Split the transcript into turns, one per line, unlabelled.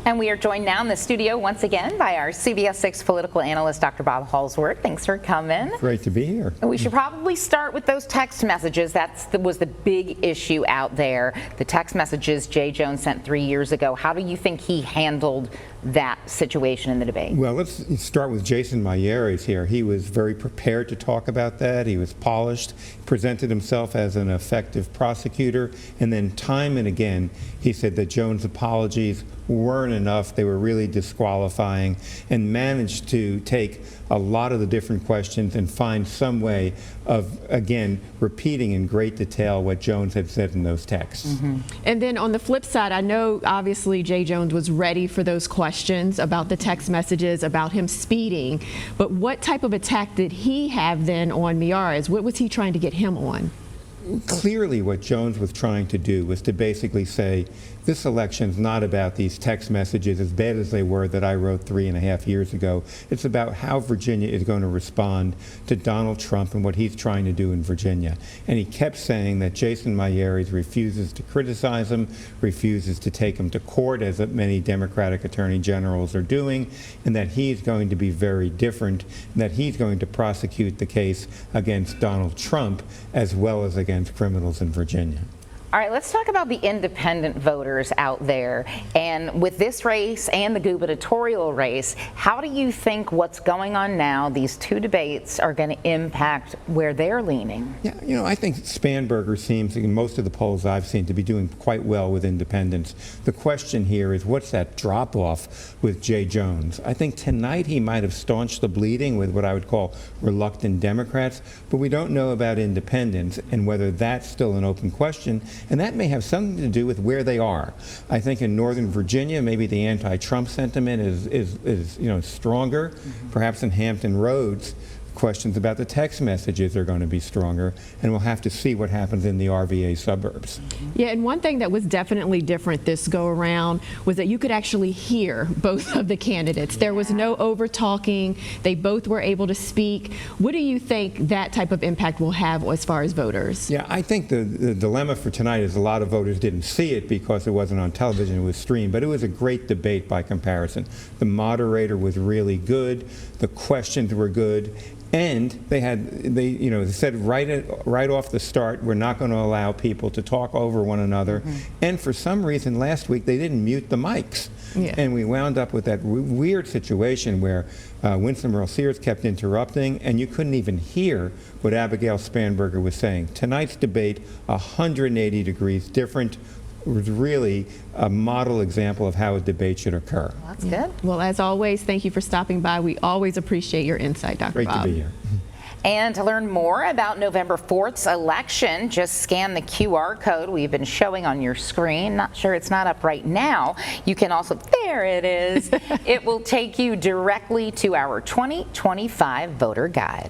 And we are joined now in the studio once again by our CBS 6 political analyst, Dr. Bob Halsworth. Thanks for coming.
Great to be here.
We should probably start with those text messages. That was the big issue out there. The text messages Jay Jones sent 3 years ago. How do you think he handled that situation in the debate?
Well, let's start with Jason Miyares here. He was very prepared to talk about that. He was polished, presented himself as an effective prosecutor, and then time and again he said that Jones' apologies weren't enough. They were really disqualifying, and managed to take a lot of the different questions and find some way of, again, repeating in great detail what Jones had said in those texts.
Mm-hmm. And then on the flip side, I know obviously Jay Jones was ready for those questions about the text messages, about him speeding, but what type of attack did he have then on Miyares? What was he trying to get him on?
Clearly what Jones was trying to do was to basically say, this election's not about these text messages, as bad as they were, that I wrote 3.5 years ago. It's about how Virginia is going to respond to Donald Trump and what he's trying to do in Virginia. And he kept saying that Jason Miyares refuses to criticize him, refuses to take him to court, as many Democratic attorney generals are doing, and that he's going to be very different, and that he's going to prosecute the case against Donald Trump as well as against criminals in Virginia.
All right, let's talk about the independent voters out there. And with this race and the gubernatorial race, how do you think what's going on now, these two debates, are going to impact where they're leaning?
Yeah, you know, I think Spanberger seems, in most of the polls I've seen, to be doing quite well with independents. The question here is, what's that drop-off with Jay Jones? I think tonight he might have staunched the bleeding with what I would call reluctant Democrats, but we don't know about independents and whether that's still an open question. And that may have something to do with where they are. I think in Northern Virginia, maybe the anti-Trump sentiment is stronger. Perhaps in Hampton Roads, questions about the text messages are going to be stronger, and we'll have to see what happens in the RVA suburbs.
Yeah, and one thing that was definitely different this go around was that you could actually hear both of the candidates. There was no over talking. They both were able to speak. What do you think that type of impact will have as far as voters?
Yeah, I think the dilemma for tonight is a lot of voters didn't see it because it wasn't on television, it was streamed, but it was a great debate by comparison. The moderator was really good, the questions were good, and they said right off the start, we're not going to allow people to talk over one another. And for some reason last week they didn't mute the mics. Yeah. And we wound up with that weird situation where Winston Earl Sears kept interrupting, and you couldn't even hear what Abigail Spanberger was saying. Tonight's debate, 180 degrees different. Was really a model example of how a debate should occur.
Well, that's good.
Well, as always, thank you for stopping by. We always appreciate your insight, Dr.
Great
Bob.
to be here.
And to learn more about November 4th's election, just scan the QR code we've been showing on your screen. Not sure it's not up right now. You can also, there it is. It will take you directly to our 2025 voter guide.